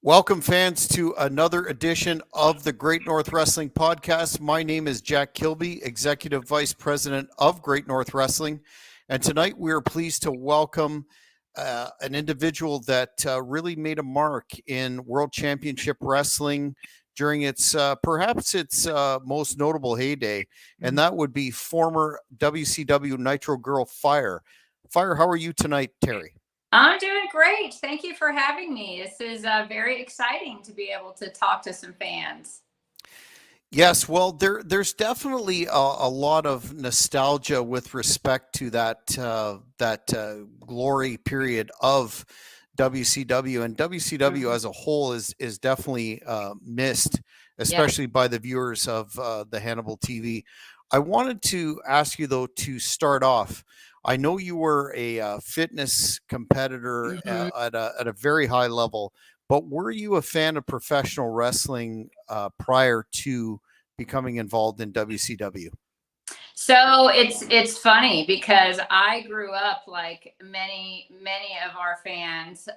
Welcome, fans, to another edition of the Great North Wrestling Podcast. My name is Jack Kilby, Executive Vice President of Great North Wrestling. And tonight we are pleased to welcome an individual that really made a mark in World Championship Wrestling during its perhaps its most notable heyday. And that would be former WCW Nitro Girl FYRE. FYRE, how are you tonight, Terry? I'm doing great. Thank you for having me. This is very exciting to be able to talk to some fans. Yes, well, there's definitely a lot of nostalgia with respect to that glory period of WCW, and WCW as a whole is definitely missed, especially by the viewers of the Hannibal TV. I wanted to ask you though to start off. I know you were a fitness competitor at a very high level, but were you a fan of professional wrestling prior to becoming involved in WCW? So it's funny because I grew up like many of our fans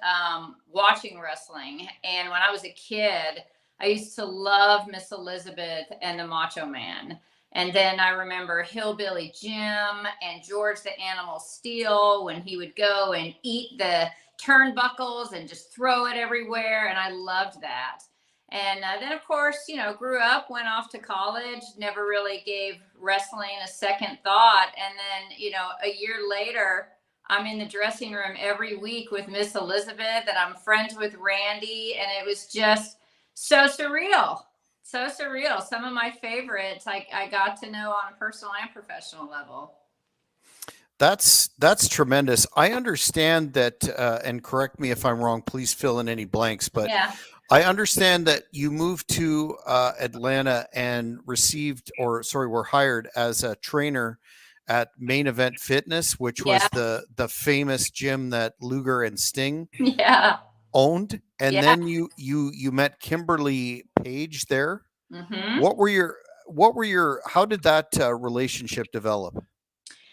watching wrestling, and when I was a kid, I used to love Miss Elizabeth and the Macho Man. And then I remember Hillbilly Jim and George the Animal Steel when he would go and eat the turnbuckles and just throw it everywhere. And I loved that. And then, of course, grew up, went off to college, never really gave wrestling a second thought. And then, a year later, I'm in the dressing room every week with Miss Elizabeth, and I'm friends with Randy. And it was just so surreal. So surreal. Some of my favorites I got to know on a personal and professional level. That's tremendous. I understand that, and correct me if I'm wrong. Please fill in any blanks. But Yeah. I understand that you moved to Atlanta and were hired as a trainer at Main Event Fitness, which was the famous gym that Luger and Sting owned. And then you met Kimberly Page there. Mm-hmm. How did that relationship develop?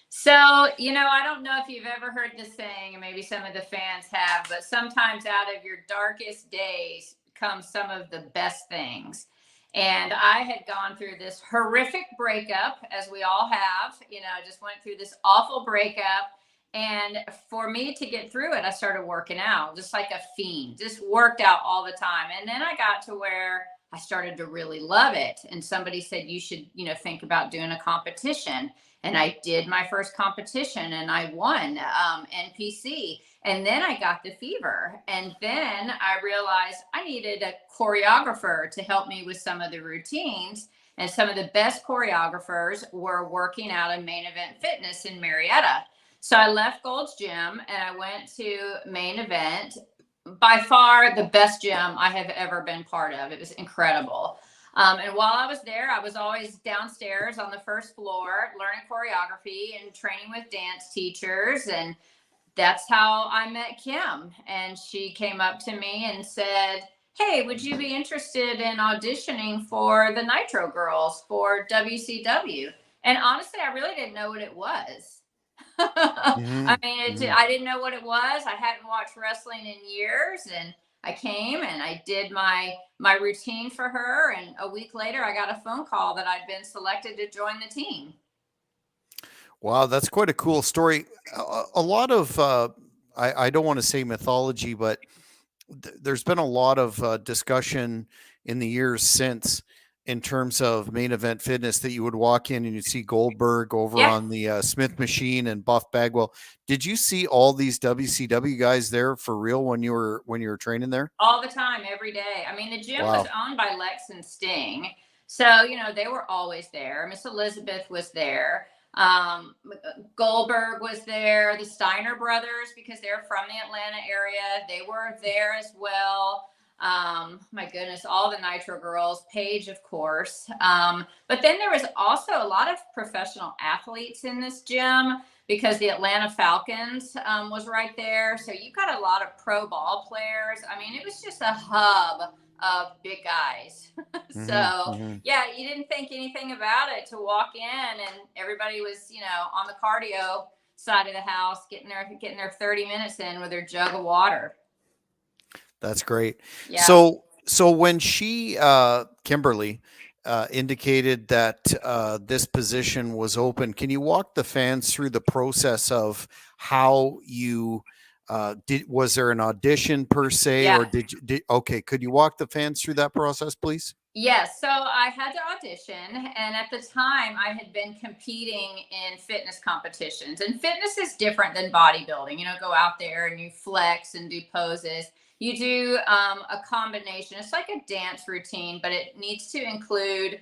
So, I don't know if you've ever heard this saying, and maybe some of the fans have, but sometimes out of your darkest days come some of the best things. And I had gone through this horrific breakup, as we all have, just went through this awful breakup. And for me to get through it, I started working out just like a fiend, just worked out all the time. And then I got to where I started to really love it. And somebody said, you should, think about doing a competition. And I did my first competition and I won NPC. And then I got the fever. And then I realized I needed a choreographer to help me with some of the routines. And some of the best choreographers were working out of Main Event Fitness in Marietta. So I left Gold's Gym and I went to Main Event. By far the best gym I have ever been part of. It was incredible. And while I was there, I was always downstairs on the first floor, learning choreography and training with dance teachers. And that's how I met Kim. And she came up to me and said, hey, would you be interested in auditioning for the Nitro Girls for WCW? And honestly, I really didn't know what it was. I mean, I didn't know what it was. I hadn't watched wrestling in years, and I came and I did my routine for her, and a week later I got a phone call that I'd been selected to join the team. Wow, that's quite a cool story. A lot of I don't want to say mythology, but there's been a lot of discussion in the years since in terms of Main Event Fitness that you would walk in and you'd see Goldberg over on the Smith machine and Buff Bagwell. Did you see all these WCW guys there for real when you were training there? All the time, every day. I mean, the gym was owned by Lex and Sting. So, they were always there. Miss Elizabeth was there. Goldberg was there. The Steiner brothers, because they're from the Atlanta area, they were there as well. My goodness, all the Nitro Girls, Paige, of course. But then there was also a lot of professional athletes in this gym because the Atlanta Falcons was right there. So you got a lot of pro ball players. I mean, it was just a hub of big guys. Yeah, you didn't think anything about it to walk in and everybody was, on the cardio side of the house, getting their 30 minutes in with their jug of water. That's great. Yeah. So when she, Kimberly, indicated that this position was open, can you walk the fans through the process of how you did? Was there an audition per se, Yeah. or did you? Okay, could you walk the fans through that process, please? Yes, so I had to audition, and at the time, I had been competing in fitness competitions. And fitness is different than bodybuilding. You know, go out there and you flex and do poses. You do a combination. It's like a dance routine, but it needs to include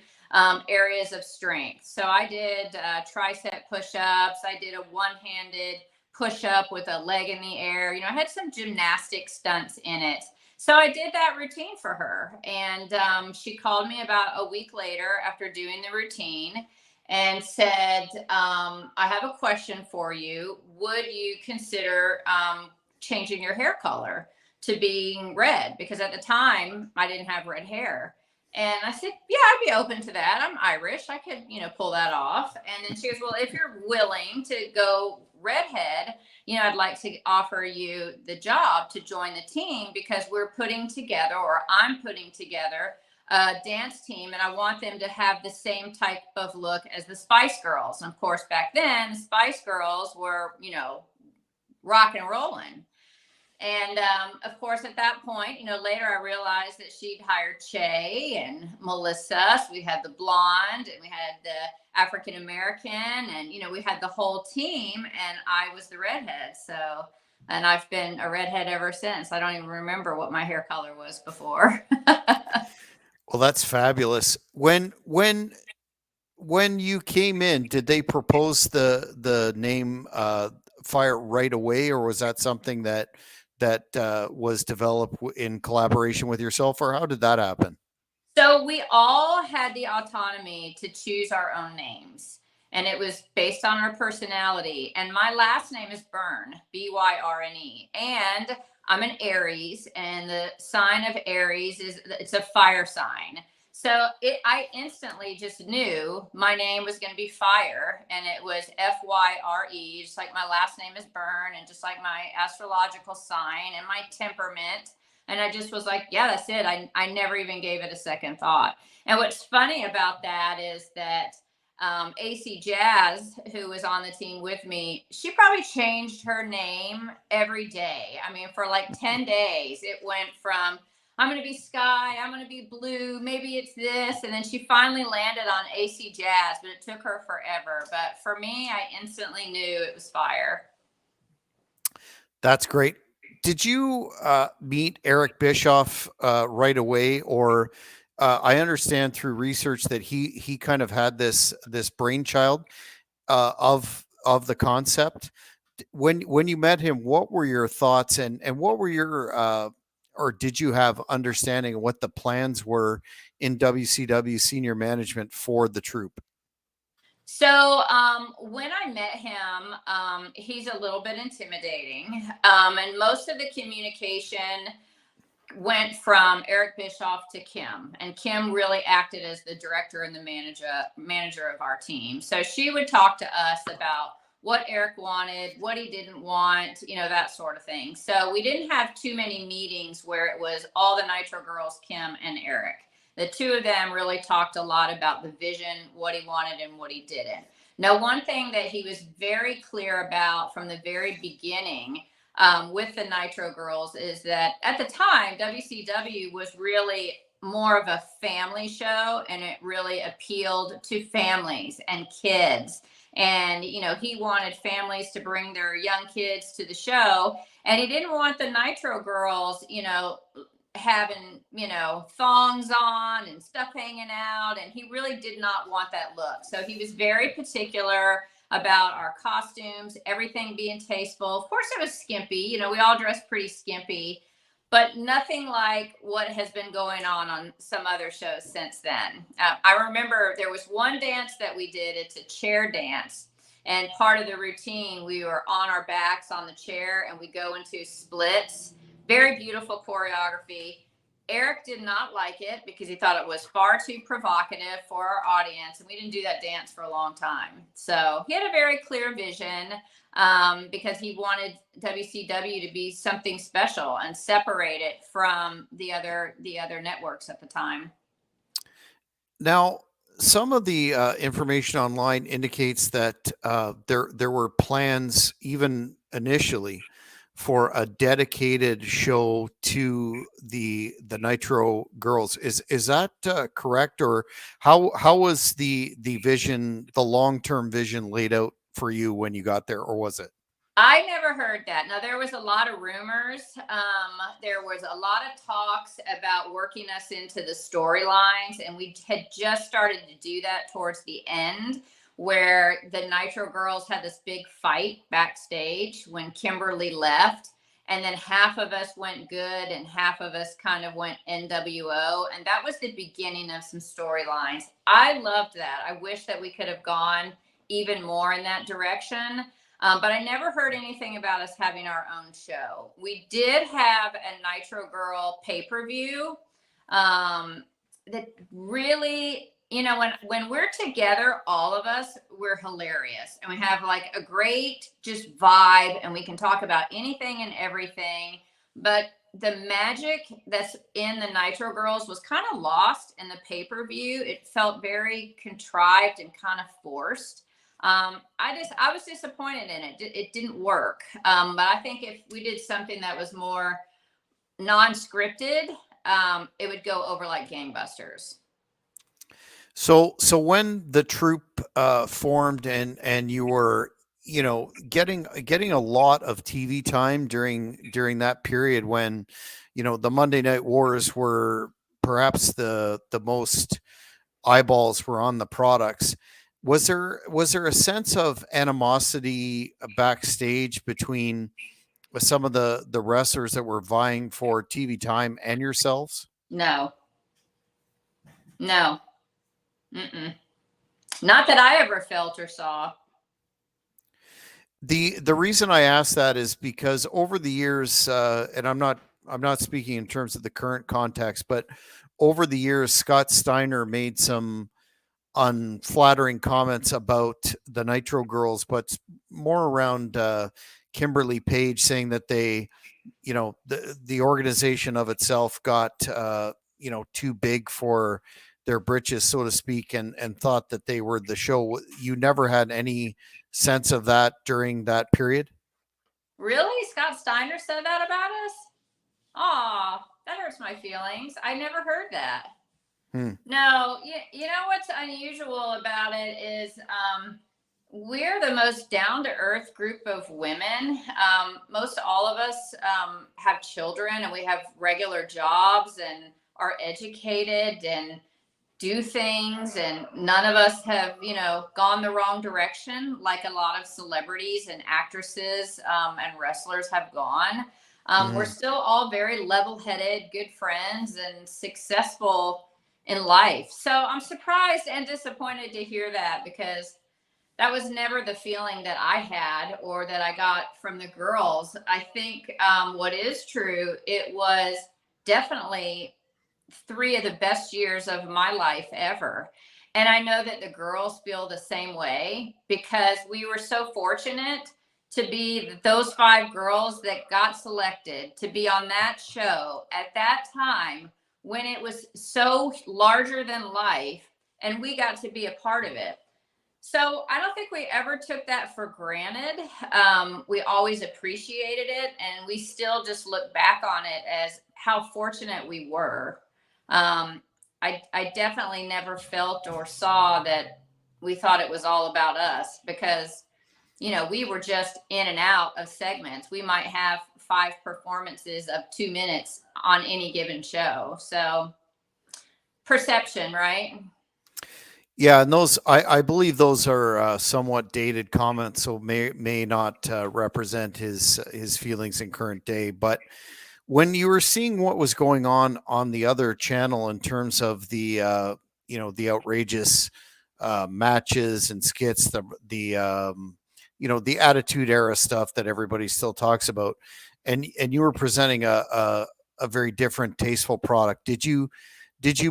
areas of strength. So I did tricep push-ups. I did a one-handed push-up with a leg in the air. You know, I had some gymnastic stunts in it. So I did that routine for her. And she called me about a week later after doing the routine and said, I have a question for you. Would you consider changing your hair color to being red? Because at the time, I didn't have red hair. And I said, yeah, I'd be open to that. I'm Irish. I could, you know, pull that off. And then she goes, well, if you're willing to go redhead, you know, I'd like to offer you the job to join the team because we're putting together, or I'm putting together, a dance team, and I want them to have the same type of look as the Spice Girls. And of course, back then, the Spice Girls were, you know, rock and rolling. And of course, at that point, you know, later I realized that she'd hired Che and Melissa. So we had the blonde and we had the African American, and, you know, we had the whole team, and I was the redhead. So, and I've been a redhead ever since. I don't even remember what my hair color was before. Well, that's fabulous. When you came in, did they propose the name Fire right away, or was that something that was developed in collaboration with yourself, or how did that happen? So we all had the autonomy to choose our own names. And it was based on our personality. And my last name is Byrne, Byrne. And I'm an Aries, and the sign of Aries is it's a fire sign. So I instantly just knew my name was going to be Fire, and it was FYRE, just like my last name is Byrne, and just like my astrological sign and my temperament. And I just was like, yeah, that's it. I never even gave it a second thought. And what's funny about that is that AC Jazz, who was on the team with me, she probably changed her name every day. I mean, for like 10 days, it went from, I'm going to be Sky, I'm going to be Blue, maybe it's this. And then she finally landed on AC Jazz, but it took her forever. But for me, I instantly knew it was Fire. That's great. Did you meet Eric Bischoff right away, or I understand through research that he kind of had this brainchild of the concept. When you met him, what were your thoughts, and what were your or did you have understanding of what the plans were in WCW senior management for the troop? So when I met him, he's a little bit intimidating, and most of the communication went from Eric Bischoff to Kim, and Kim really acted as the director and the manager of our team. So she would talk to us about what Eric wanted, what he didn't want, you know, that sort of thing. So we didn't have too many meetings where it was all the Nitro girls, Kim and Eric. The two of them really talked a lot about the vision, what he wanted and what he didn't. Now, one thing that he was very clear about from the very beginning with the Nitro Girls is that at the time, WCW was really more of a family show, and it really appealed to families and kids. And, you know, he wanted families to bring their young kids to the show, and he didn't want the Nitro Girls, you know, having, you know, thongs on and stuff hanging out. And he really did not want that look. So he was very particular about our costumes, everything being tasteful. Of course, it was skimpy. You know, we all dress pretty skimpy, but nothing like what has been going on some other shows since then. I remember there was one dance that we did. It's a chair dance. And part of the routine, we were on our backs on the chair and we go into splits. Very beautiful choreography. Eric did not like it because he thought it was far too provocative for our audience, and we didn't do that dance for a long time. So he had a very clear vision, because he wanted WCW to be something special and separate it from the other networks at the time. Now, some of the information online indicates that there were plans, even initially, for a dedicated show to the Nitro Girls. Is that correct, or how was the vision, the long term vision, laid out for you when you got there, or was it? I never heard that. Now, there was a lot of rumors. There was a lot of talks about working us into the storylines, and we had just started to do that towards the end, where the Nitro Girls had this big fight backstage when Kimberly left. And then half of us went good and half of us kind of went NWO. And that was the beginning of some storylines. I loved that. I wish that we could have gone even more in that direction. But I never heard anything about us having our own show. We did have a Nitro Girl pay-per-view that really, when we're together, all of us, we're hilarious. And we have like a great just vibe, and we can talk about anything and everything. But the magic that's in the Nitro Girls was kind of lost in the pay-per-view. It felt very contrived and kind of forced. I was disappointed in it. It didn't work. But I think if we did something that was more non-scripted, it would go over like gangbusters. So when the troupe formed, and you were, getting a lot of TV time during that period when, the Monday Night Wars were perhaps the most eyeballs were on the products. Was there a sense of animosity backstage between some of the wrestlers that were vying for TV time and yourselves? No. Mm-mm. Not that I ever felt or saw. The reason I ask that is because over the years, and I'm not speaking in terms of the current context, but over the years, Scott Steiner made some unflattering comments about the Nitro Girls, but more around Kimberly Page, saying that the organization of itself got too big for their britches, so to speak, and thought that they were the show. You never had any sense of that during that period? Really? Scott Steiner said that about us? Aw, that hurts my feelings. I never heard that. No, you know what's unusual about it is we're the most down to earth group of women. Most all of us have children, and we have regular jobs and are educated and do things, and none of us have gone the wrong direction like a lot of celebrities and actresses and wrestlers have gone. We're still all very level-headed, good friends, and successful in life. So I'm surprised and disappointed to hear that, because that was never the feeling that I had or that I got from the girls. I think what is true, it was definitely 3 of the best years of my life ever. And I know that the girls feel the same way, because we were so fortunate to be those 5 girls that got selected to be on that show at that time when it was so larger than life, and we got to be a part of it. So I don't think we ever took that for granted. We always appreciated it, and we still just look back on it as how fortunate we were. I definitely never felt or saw that we thought it was all about us, because we were just in and out of segments. We might have 5 performances of 2 minutes on any given show. So perception, right? Yeah, and those, I believe those are somewhat dated comments, so may not represent his feelings in current day. But when you were seeing what was going on the other channel in terms of the outrageous matches and skits, the Attitude Era stuff that everybody still talks about, and you were presenting a very different, tasteful product. Did you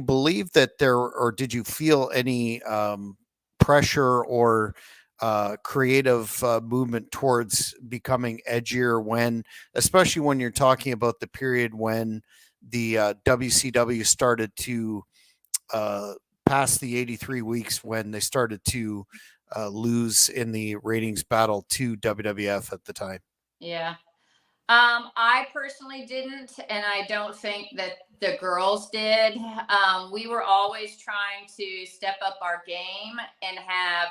believe that there, or did you feel any pressure or creative movement towards becoming edgier when, especially when you're talking about the period when the WCW started to uh, pass the 83 weeks, when they started to lose in the ratings battle to WWF at the time? Yeah. I personally didn't, and I don't think that the girls did. We were always trying to step up our game and have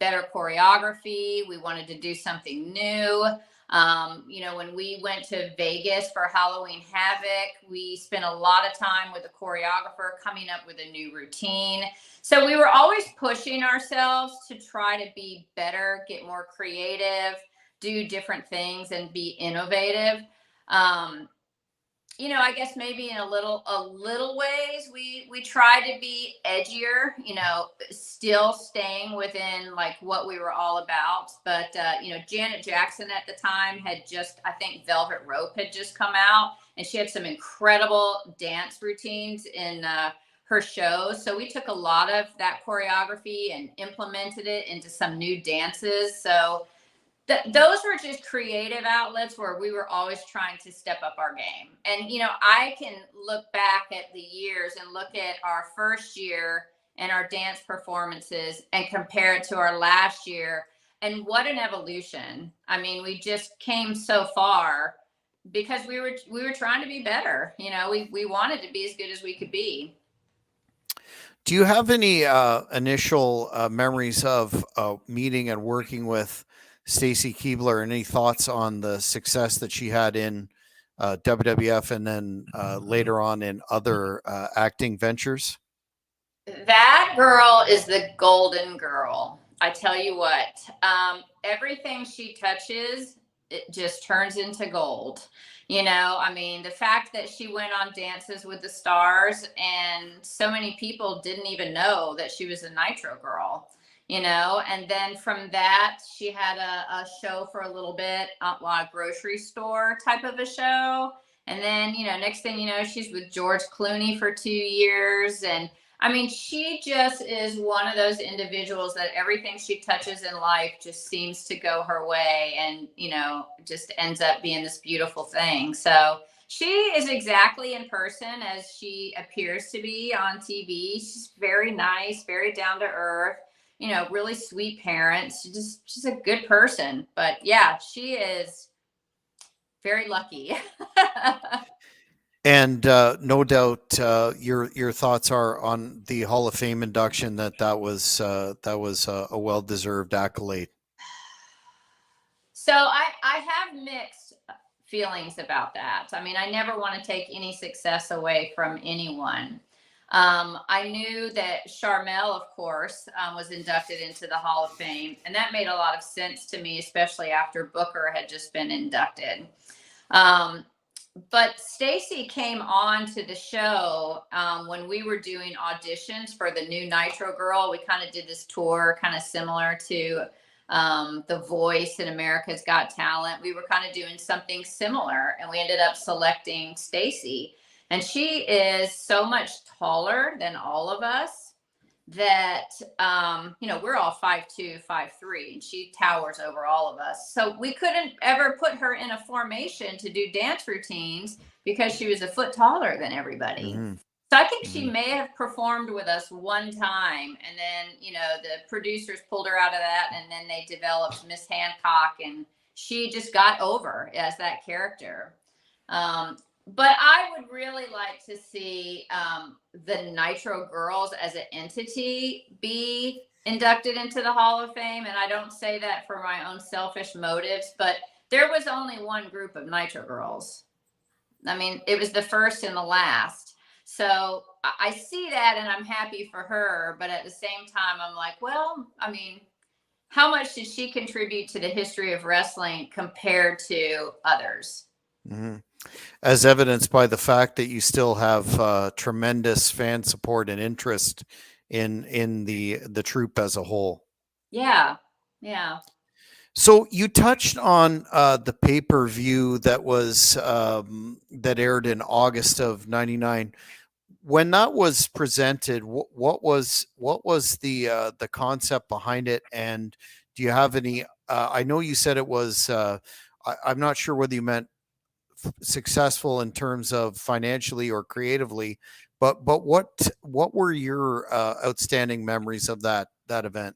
better choreography. We wanted to do something new. When we went to Vegas for Halloween Havoc, we spent a lot of time with the choreographer coming up with a new routine. So we were always pushing ourselves to try to be better, get more creative, do different things, and be innovative. um I guess maybe in a little ways we try to be edgier, still staying within like what we were all about. But Janet Jackson at the time had just, I think Velvet Rope had just come out, and she had some incredible dance routines in her shows. So we took a lot of that choreography and implemented it into some new dances. So those were just creative outlets where we were always trying to step up our game. And I can look back at the years and look at our first year and our dance performances and compare it to our last year, and what an evolution. I mean, we just came so far because we were trying to be better. We wanted to be as good as we could be. Do you have any initial memories of meeting and working with Stacy Keebler? Any thoughts on the success that she had in WWF and then later on in other acting ventures? That girl is the golden girl. I tell you what, everything she touches, it just turns into gold. I mean, the fact that she went on Dances with the Stars and so many people didn't even know that she was a Nitro girl, and then from that, she had a show for a little bit, a grocery store type of a show. And then, next thing you know, she's with George Clooney for 2 years. And I mean, she just is one of those individuals that everything she touches in life just seems to go her way, and, just ends up being this beautiful thing. So she is exactly in person as she appears to be on TV. She's very nice, very down to earth, really sweet parents. She's a good person. But yeah, she is very lucky. And no doubt, your thoughts are on the Hall of Fame induction. That was a well deserved accolade. So I have mixed feelings about that. I mean, I never want to take any success away from anyone. I knew that Charmel, of course, was inducted into the Hall of Fame, and that made a lot of sense to me, especially after Booker had just been inducted. Um, but Stacy came on to the show when we were doing auditions for the new Nitro Girl. We kind of did this tour, kind of similar to The Voice and America's Got Talent. We were kind of doing something similar, and we ended up selecting Stacy. And she is so much taller than all of us that we're all 5'2", 5'3", and she towers over all of us. So we couldn't ever put her in a formation to do dance routines because she was a foot taller than everybody. Mm-hmm. So I think she Mm-hmm. may have performed with us one time, and then the producers pulled her out of that, and then they developed Miss Hancock, and she just got over as that character. But I would really like to see the Nitro Girls as an entity be inducted into the Hall of Fame. And I don't say that for my own selfish motives, but there was only one group of Nitro Girls. I mean, it was the first and the last. So I see that, and I'm happy for her. But at the same time, I'm like, well, I mean, how much did she contribute to the history of wrestling compared to others? Mm-hmm. As evidenced by the fact that you still have tremendous fan support and interest in the troupe as a whole. Yeah. Yeah. So you touched on the pay-per-view that was that aired in August of '99. When that was presented, what was the concept behind it, and do you have any? I know you said it was. I'm not sure whether you meant successful in terms of financially or creatively, but what were your outstanding memories of that event?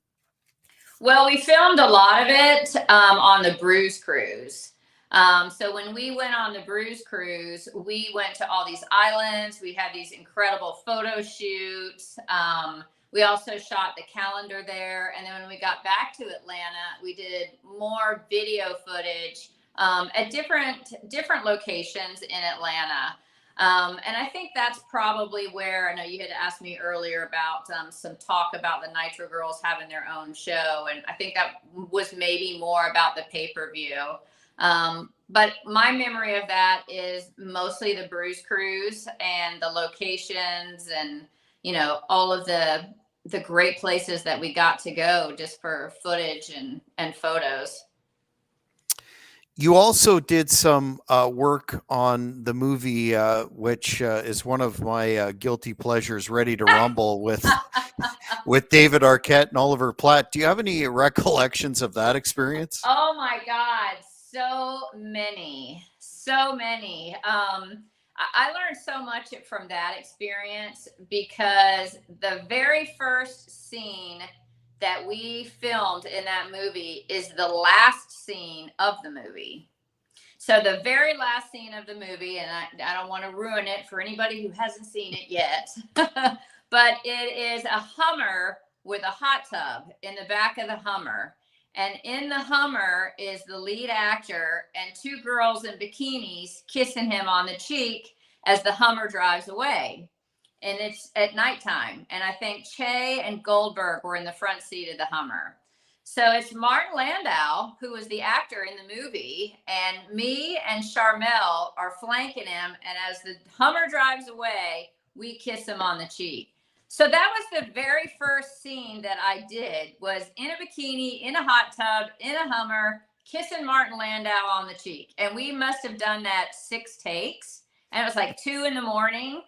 Well, we filmed a lot of it on the Bruise Cruise. So when we went on the Bruise Cruise, we went to all these islands. We had these incredible photo shoots. We also shot the calendar there. And then when we got back to Atlanta, we did more video footage at different locations in Atlanta. And I think that's probably where I know you had asked me earlier about some talk about the Nitro Girls having their own show. And I think that was maybe more about the pay-per-view. But my memory of that is mostly the Bruise Cruise and the locations and, all of the great places that we got to go just for footage and photos. You also did some work on the movie, which is one of my guilty pleasures, Ready to Rumble, with David Arquette and Oliver Platt. Do you have any recollections of that experience? Oh my God, so many, so many. I learned so much from that experience because the very first scene that we filmed in that movie is the last scene of the movie. So the very last scene of the movie, and I don't want to ruin it for anybody who hasn't seen it yet, but it is a Hummer with a hot tub in the back of the Hummer. And in the Hummer is the lead actor and two girls in bikinis kissing him on the cheek as the Hummer drives away. And it's at nighttime. And I think Che and Goldberg were in the front seat of the Hummer. So it's Martin Landau, who was the actor in the movie, and me and Charmel are flanking him. And as the Hummer drives away, we kiss him on the cheek. So that was the very first scene that I did, was in a bikini, in a hot tub, in a Hummer, kissing Martin Landau on the cheek. And we must have done that 6 takes. And it was like 2 a.m.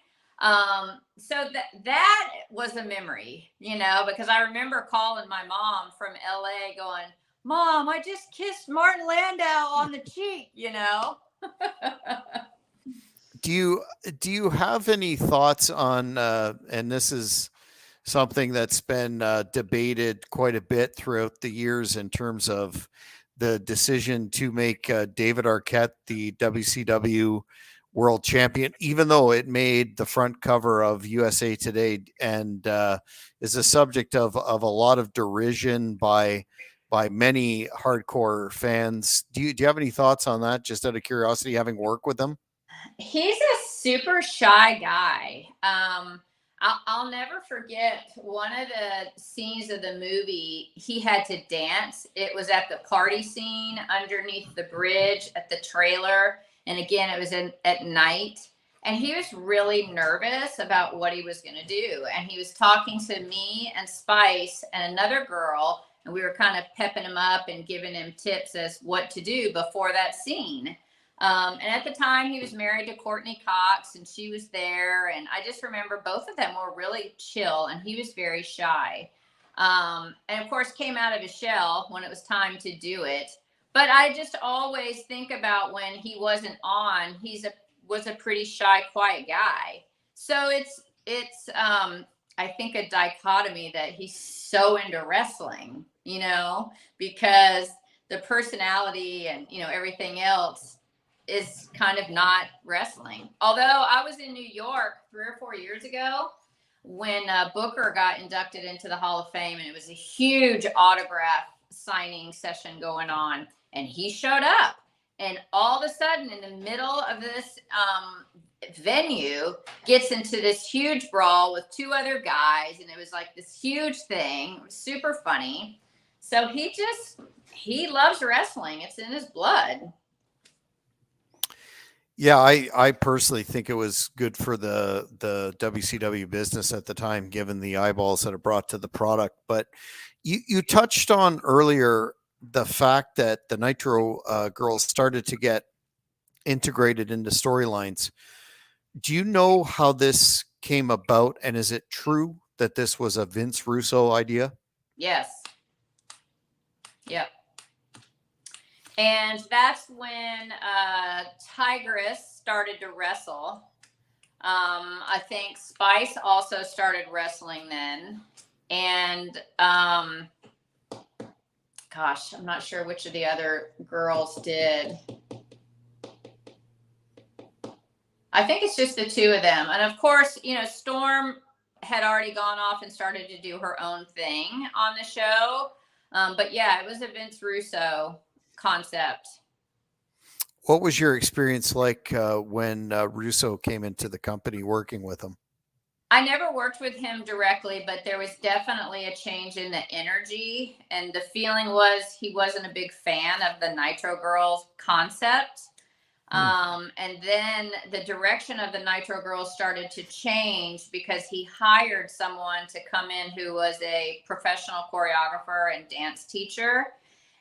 So that was a memory, because I remember calling my mom from LA going, "Mom, I just kissed Martin Landau on the cheek," Do you have any thoughts on and this is something that's been debated quite a bit throughout the years in terms of the decision to make David Arquette the WCW world champion, even though it made the front cover of USA Today, and is a subject of a lot of derision by many hardcore fans. Do you have any thoughts on that, just out of curiosity, having worked with them? He's a super shy guy. I'll never forget one of the scenes of the movie. He had to dance. It was at the party scene underneath the bridge at the trailer. And again, it was at night. And he was really nervous about what he was going to do. And he was talking to me and Spice and another girl. And we were kind of pepping him up and giving him tips as what to do before that scene. And at the time, he was married to Courtney Cox, and she was there. And I just remember both of them were really chill, and he was very shy. And of course, came out of his shell when it was time to do it. But I just always think about when he wasn't on, was a pretty shy, quiet guy. So it's I think a dichotomy that he's so into wrestling, because the personality and everything else is kind of not wrestling. Although I was in New York 3 or 4 years ago when Booker got inducted into the Hall of Fame, and it was a huge autograph signing session going on, and he showed up, and all of a sudden in the middle of this venue gets into this huge brawl with 2 other guys, and it was like this huge thing. It was super funny. So he loves wrestling. It's in his blood. Yeah, I personally think it was good for the WCW business at the time, given the eyeballs that it brought to the product. But you touched on earlier the fact that the Nitro girls started to get integrated into storylines. Do you know how this came about, and is it true that this was a Vince Russo idea? Yes. Yep. And that's when Tigress started to wrestle. I think Spice also started wrestling then. And gosh, I'm not sure which of the other girls did. I think it's just the two of them. And of course, you know, Storm had already gone off and started to do her own thing on the show. But yeah, it was a Vince Russo concept. What was your experience like when Russo came into the company working with him? I never worked with him directly, but there was definitely a change in the energy. And the feeling was he wasn't a big fan of the Nitro Girls concept. And then the direction of the Nitro Girls started to change because he hired someone to come in who was a professional choreographer and dance teacher.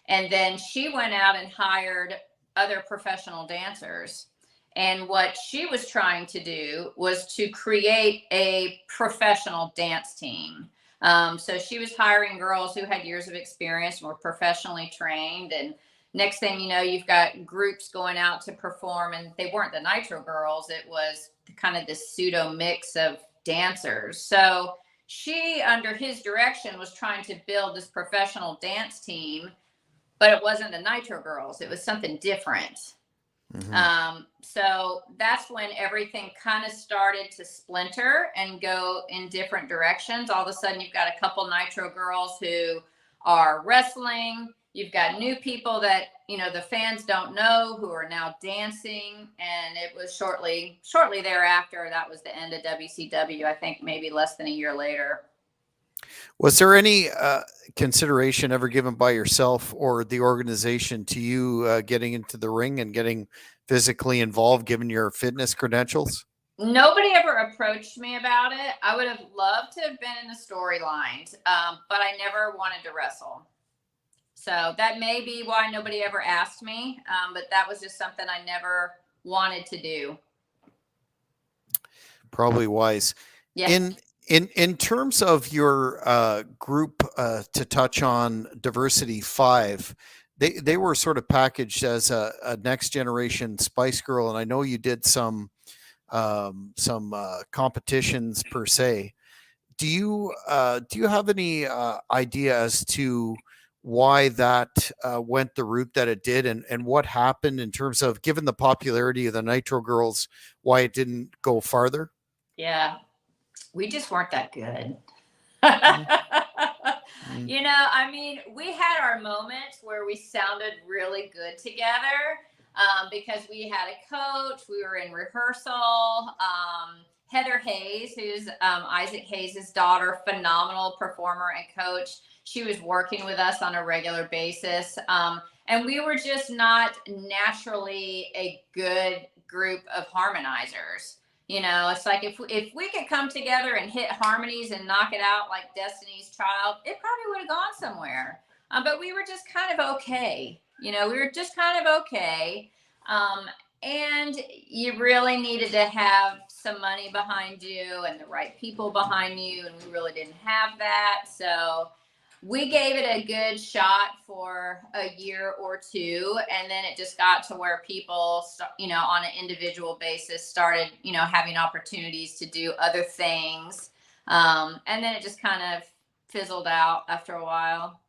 And then she went out and hired other professional dancers. And what she was trying to do was to create a professional dance team. So she was hiring girls who had years of experience and were professionally trained. And next thing you know, you've got groups going out to perform, and they weren't the Nitro Girls. It was kind of this pseudo mix of dancers. So she, under his direction, was trying to build this professional dance team, but it wasn't the Nitro Girls. It was something different. So that's when everything kind of started to splinter and go in different directions. All of a sudden, you've got a couple Nitro Girls who are wrestling. You've got new people that, you know, the fans don't know who are now dancing. And it was shortly thereafter, that was the end of WCW, I think maybe less than a year later. Was there any consideration ever given by yourself or the organization to you getting into the ring and getting physically involved, given your fitness credentials? Nobody ever approached me about it. I would have loved to have been in the storylines, but I never wanted to wrestle. So that may be why nobody ever asked me, but that was just something I never wanted to do. Probably wise. Yeah. In terms of your group, to touch on Diversity 5, they were sort of packaged as a next generation Spice Girl, and I know you did some competitions per se. Do you have any idea as to why that went the route that it did, and what happened in terms of, given the popularity of the Nitro Girls, why it didn't go farther? Yeah. We just weren't that good. Mm. You know, I mean, we had our moments where we sounded really good together, because we had a coach, we were in rehearsal. Heather Hayes, who's Isaac Hayes' daughter, phenomenal performer and coach. She was working with us on a regular basis. And we were just not naturally a good group of harmonizers. You know, it's like if we could come together and hit harmonies and knock it out like Destiny's Child, it probably would have gone somewhere. But we were just kind of okay. You know, we were just kind of okay. And you really needed to have some money behind you and the right people behind you. And we really didn't have that. So we gave it a good shot for a year or two, and then it just got to where people, you know, on an individual basis started, you know, having opportunities to do other things. And then it just kind of fizzled out after a while.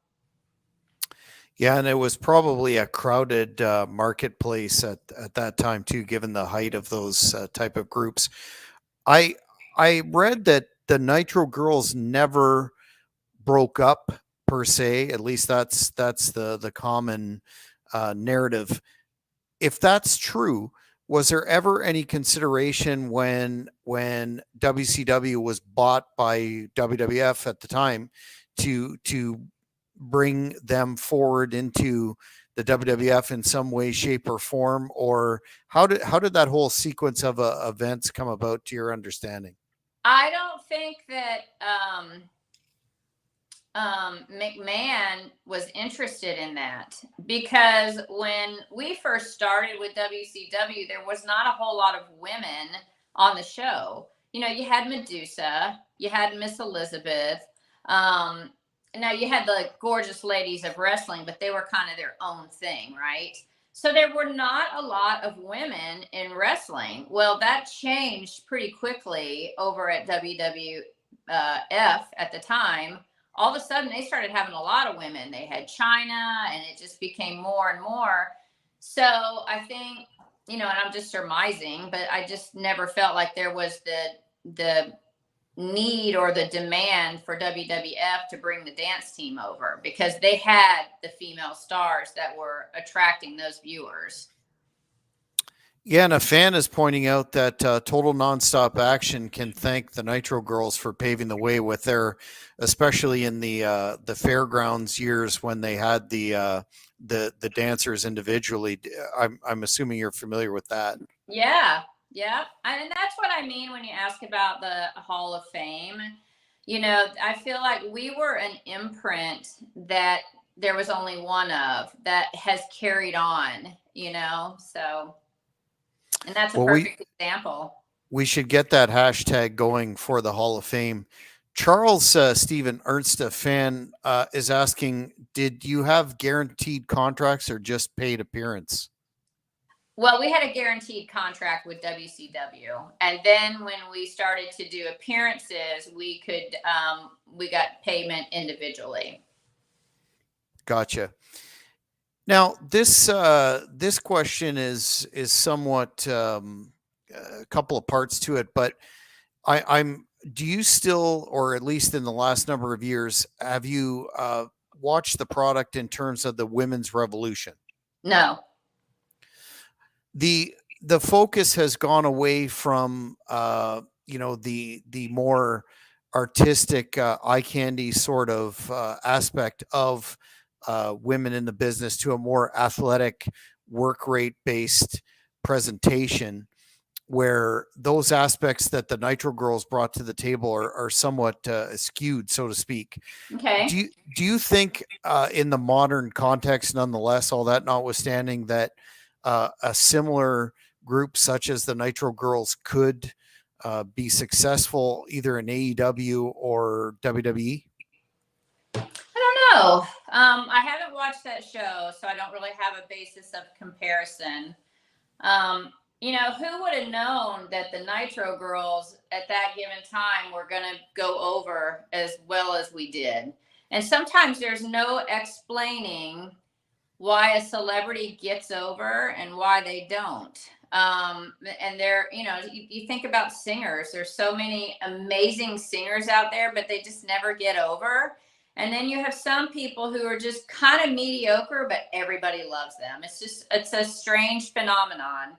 Yeah, and it was probably a crowded marketplace at that time too, given the height of those type of groups. I I read that the Nitro Girls never broke up per se. At least that's the common narrative. If that's true, was there ever any consideration when WCW was bought by WWF at the time to bring them forward into the WWF in some way, shape, or form, or how did that whole sequence of events come about, to your understanding? I don't think that McMahon was interested in that, because when we first started with WCW, there was not a whole lot of women on the show. You know, you had Medusa, you had Miss Elizabeth. Um, Now you had the gorgeous ladies of wrestling, but they were kind of their own thing, right? So there were not a lot of women in wrestling. Well, that changed pretty quickly over at WWF at the time. All of a sudden they started having a lot of women. They had China, and it just became more and more. So I think, you know, and I'm just surmising, but I just never felt like there was the need or the demand for WWF to bring the dance team over, because they had the female stars that were attracting those viewers. Yeah, and a fan is pointing out that Total Nonstop Action can thank the Nitro Girls for paving the way with their, especially in the fairgrounds years when they had the dancers individually. I'm assuming you're familiar with that. Yeah, yeah. And that's what I mean when you ask about the Hall of Fame. You know, I feel like we were an imprint that there was only one of that has carried on, you know? So, and that's a Well, we perfect example. we should get that hashtag going for the Hall of Fame. Charles Stephen Ernst, a fan, is asking, did you have guaranteed contracts or just paid appearance? Well, we had a guaranteed contract with WCW, and then when we started to do appearances, we got payment individually. Gotcha. Now, this question is somewhat a couple of parts to it, but I'm. Do you still, or at least in the last number of years, have you watched the product in terms of the women's revolution? No. The focus has gone away from the more artistic eye candy sort of aspect of women in the business to a more athletic work rate based presentation, where those aspects that the Nitro Girls brought to the table are somewhat skewed, so to speak. Okay. Do you think in the modern context, nonetheless, all that notwithstanding, that a similar group such as the Nitro Girls could be successful either in AEW or WWE? I don't know. I haven't watched that show, so I don't really have a basis of comparison. You know, who would have known that the Nitro Girls at that given time were going to go over as well as we did? And sometimes there's no explaining why a celebrity gets over and why they don't. And there, you know, you think about singers, there's so many amazing singers out there, but they just never get over. And then you have some people who are just kind of mediocre, but everybody loves them. It's a strange phenomenon.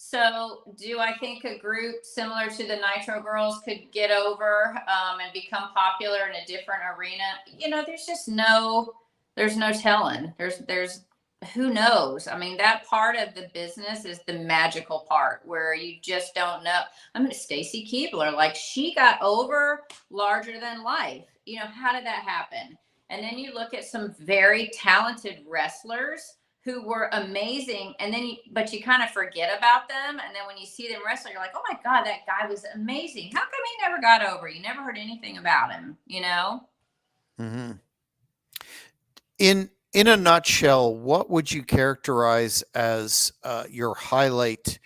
So, do I think a group similar to the Nitro Girls could get over and become popular in a different arena? You know, there's no telling. There's who knows? I mean, that part of the business is the magical part where you just don't know. I mean, Stacy Keebler, like, she got over larger than life. You know, how did that happen? And then you look at some very talented wrestlers who were amazing, and then but you kind of forget about them, and then when you see them wrestle, you're like, oh my god, that guy was amazing. How come he never got over? You never heard anything about him, you know? Mm-hmm. In a nutshell, what would you characterize as your highlight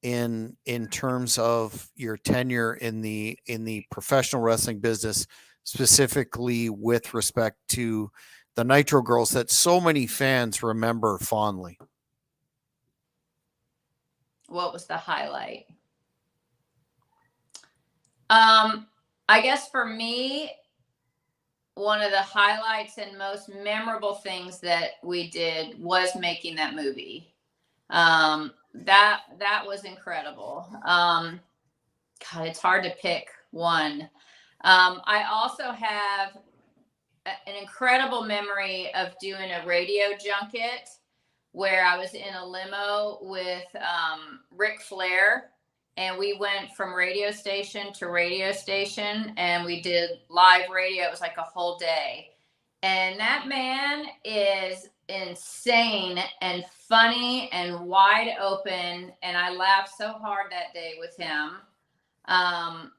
in terms of your tenure in the professional wrestling business, specifically with respect to the Nitro Girls that so many fans remember fondly? What was the highlight? I guess for me, one of the highlights and most memorable things that we did was making that movie. That was incredible. God, it's hard to pick one. I also have an incredible memory of doing a radio junket where I was in a limo with Ric Flair, and we went from radio station to radio station, and we did live radio. It was like a whole day. And that man is insane and funny and wide open. And I laughed so hard that day with him. Um,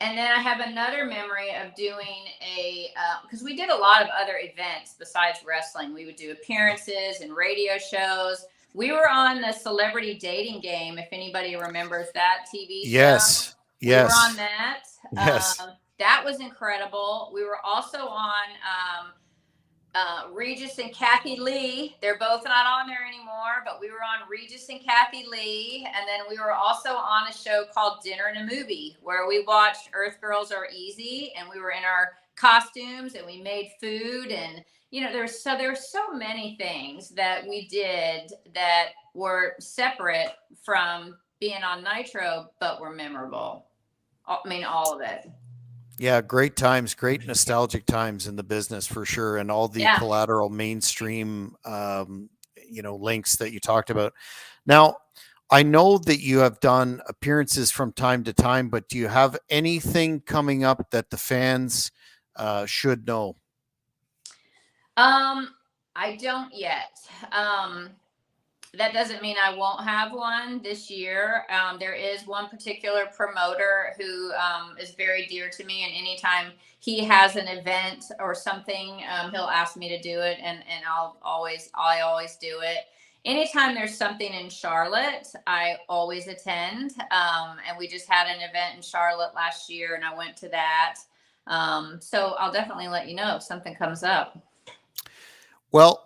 and then I have another memory of doing because we did a lot of other events besides wrestling. We would do appearances and radio shows. We were on the Celebrity Dating Game, if anybody remembers that TV show. Yes. We were Yes. on that. Yes. That was incredible. We were also on Regis and Kathy Lee. They're both not on there anymore, but we were on Regis and Kathy Lee. And then we were also on a show called Dinner and a Movie, where we watched Earth Girls Are Easy, and we were in our costumes and we made food. And, you know, there's so many things that we did that were separate from being on Nitro, but were memorable. I mean, all of it. Yeah, great times, great nostalgic times in the business for sure, and all the collateral mainstream, links that you talked about. Now, I know that you have done appearances from time to time, but do you have anything coming up that the fans should know? I don't yet. That doesn't mean I won't have one this year. There is one particular promoter who is very dear to me, and anytime he has an event or something, he'll ask me to do it, and I always do it. Anytime there's something in Charlotte, I always attend. And we just had an event in Charlotte last year, and I went to that. So I'll definitely let you know if something comes up. Well,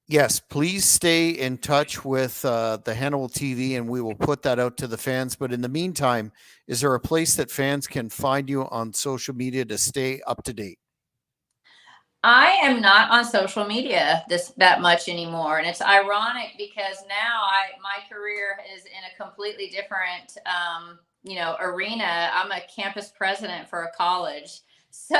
yes, please stay in touch with the Hannibal TV, and we will put that out to the fans. But in the meantime, is there a place that fans can find you on social media to stay up to date? I am not on social media that much anymore, and it's ironic because now my career is in a completely different arena. I'm a campus president for a college. So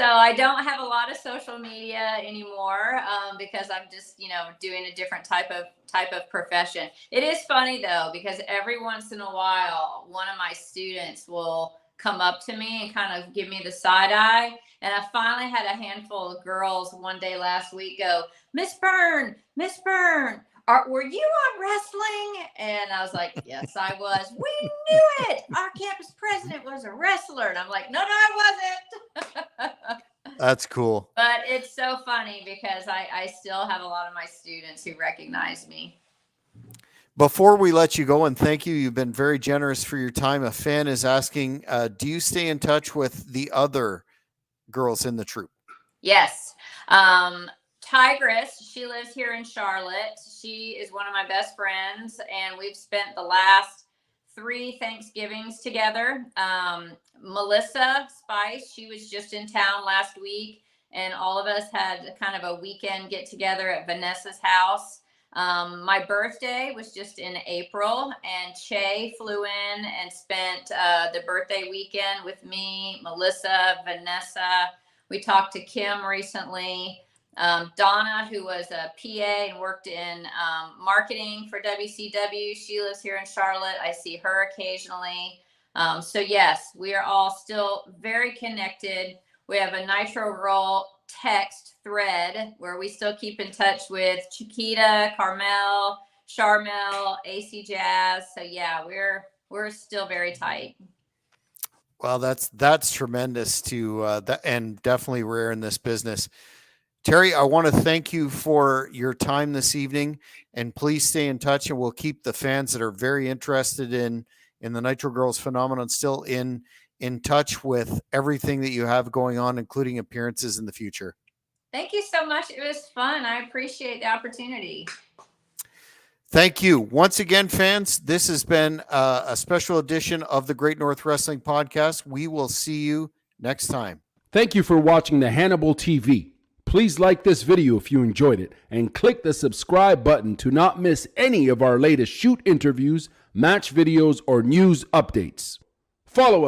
I don't have a lot of social media anymore because I'm just, doing a different type of profession. It is funny though, because every once in a while, one of my students will come up to me and kind of give me the side eye. And I finally had a handful of girls one day last week go, Miss Byrne, were you on wrestling? And I was like, yes, I was. We knew it. Our campus president was a wrestler. And I'm like, no, I wasn't. That's cool. But it's so funny because I still have a lot of my students who recognize me. Before we let you go, and thank you, you've been very generous for your time. A fan is asking, do you stay in touch with the other girls in the troupe? Yes. Tigress, she lives here in Charlotte. She is one of my best friends, and we've spent the last 3 Thanksgivings together. Melissa Spice, she was just in town last week, and all of us had kind of a weekend get together at Vanessa's house. My birthday was just in April, and Che flew in and spent the birthday weekend with me, Melissa, Vanessa. We talked to Kim recently. Donna, who was a PA and worked in marketing for WCW. She lives here in Charlotte. I see her occasionally. So yes, we are all still very connected. We have a Nitro Girl text thread where we still keep in touch with Chiquita, Carmel, Charmel, AC Jazz. So yeah, we're still very tight. Well, that's tremendous and definitely rare in this business. Terry, I want to thank you for your time this evening, and please stay in touch, and we'll keep the fans that are very interested in the Nitro Girls phenomenon still in touch with everything that you have going on, including appearances in the future. Thank you so much. It was fun. I appreciate the opportunity. Thank you. Once again, fans, this has been a special edition of the Great North Wrestling Podcast. We will see you next time. Thank you for watching the Hannibal TV. Please like this video if you enjoyed it, and click the subscribe button to not miss any of our latest shoot interviews, match videos, or news updates. Follow us